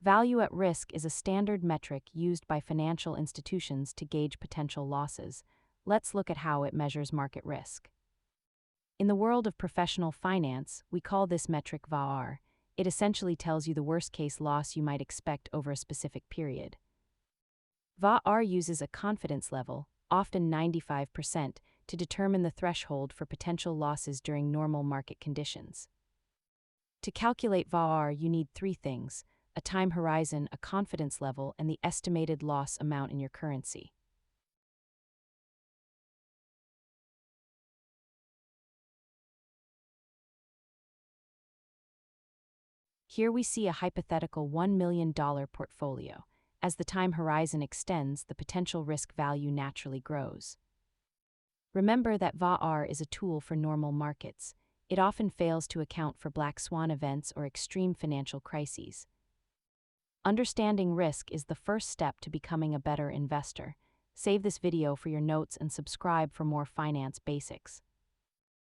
Value at risk is a standard metric used by financial institutions to gauge potential losses. Let's look at how it measures market risk. In the world of professional finance, we call this metric VaR. It essentially tells you the worst-case loss you might expect over a specific period. VaR uses a confidence level, often 95%, to determine the threshold for potential losses during normal market conditions. To calculate VaR, you need three things: a time horizon, a confidence level, and the estimated loss amount in your currency. Here we see a hypothetical $1 million portfolio. As the time horizon extends, the potential risk value naturally grows. Remember that VaR is a tool for normal markets. It often fails to account for black swan events or extreme financial crises. Understanding risk is the first step to becoming a better investor. Save this video for your notes and subscribe for more finance basics.